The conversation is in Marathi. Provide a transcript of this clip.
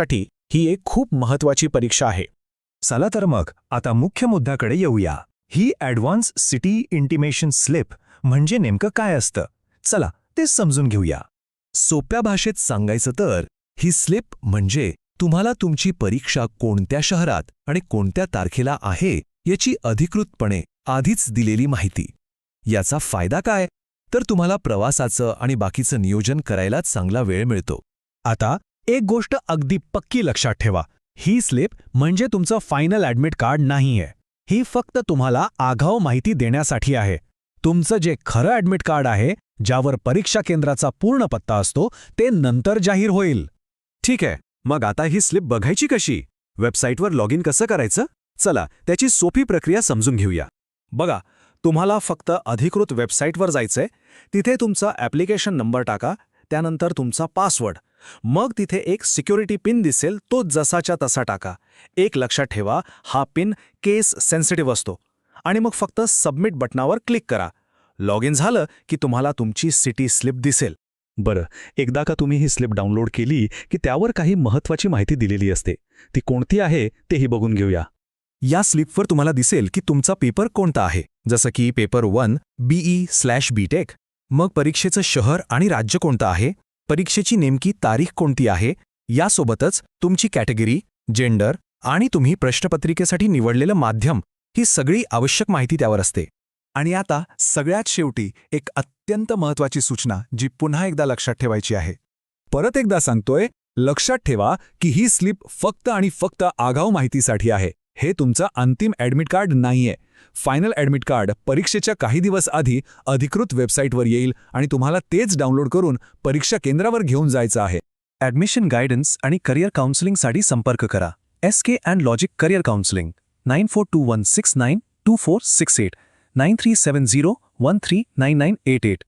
साठी ही एक खूप महत्त्वाची परीक्षा आहे. चला तर मग आता मुख्य मुद्द्याकडे येऊया. ही ॲडव्हान्स सिटी इंटिमेशन स्लिप म्हणजे नेमकं काय असतं? चला ते समजून घेऊया. सोप्या भाषेत सांगायचं तर ही स्लिप म्हणजे तुम्हाला तुमची परीक्षा कोणत्या शहरात आणि कोणत्या तारखेला आहे याची अधिकृतपणे आधीच दिलेली माहिती. याचा फायदा काय? तर तुम्हाला प्रवासाचं आणि बाकीचं नियोजन करायला चांगला वेळ मिळतो. आता एक गोष्ट अगदी पक्की लक्षात ठेवा, ही स्लिप म्हणजे तुमचं फायनल ॲडमिट कार्ड नाहीये. ही फक्त तुम्हाला आगाऊ माहिती देण्यासाठी आहे. तुमचं जे खरं ॲडमिट कार्ड आहे, ज्यावर परीक्षा केंद्राचा पूर्ण पत्ता असतो, ते नंतर जाहीर होईल. ठीक आहे, मग आता ही स्लिप बघायची कशी? वेबसाईटवर लॉग इन कसं करायचं? चला त्याची सोपी प्रक्रिया समजून घेऊया. बघा, तुम्हाला फक्त अधिकृत वेबसाईटवर जायचंय. तिथे तुमचा ॲप्लिकेशन नंबर टाका, त्यानंतर तुमचा पासवर्ड. मग तिथे एक सिक्युरिटी पिन दिसेल, तो जसाच्या तसा टाका. एक लक्षात ठेवा, हा पिन केस सेन्सिटिव्ह असतो. आणि मग फक्त सबमिट बटनावर क्लिक करा. लॉग इन झालं की तुम्हाला तुमची सिटी स्लिप दिसेल. बरं, एकदा का तुम्ही ही स्लिप डाउनलोड केली की त्यावर काही महत्त्वाची माहिती दिलेली असते. ती कोणती आहे तेही बघून घेऊया. या स्लिपवर तुम्हाला दिसेल की तुमचा पेपर कोणता आहे, जसं की पेपर 1 BE/BTech. मग परीक्षेचं शहर आणि राज्य कोणतं आहे, परीक्षेची नेमकी तारीख कोणती आहे, यासोबतच तुमची कॅटेगरी, जेंडर आणि तुम्ही प्रश्नपत्रिकेसाठी निवडलेलं माध्यम, ही सगळी आवश्यक माहिती त्यावर असते. आणि आता सगळ्यात शेवटी एक अत्यंत महत्त्वाची सूचना, जी पुन्हा एकदा लक्षात ठेवायची आहे. परत एकदा सांगतोय, लक्षात ठेवा की ही स्लिप फक्त आणि फक्त आगाऊ माहितीसाठी आहे. हे तुमचं अंतिम ॲडमिट कार्ड नाहीये. फायनल ॲडमिट कार्ड परीक्षेच्या काही दिवस आधी अधिकृत वेबसाईटवर येईल आणि तुम्हाला तेच डाउनलोड करून परीक्षा केंद्रावर घेऊन जायचं आहे. ॲडमिशन गायडन्स आणि करिअर काउन्सिलिंगसाठी संपर्क करा. SK and logic career counselling 9421692468 9370139988.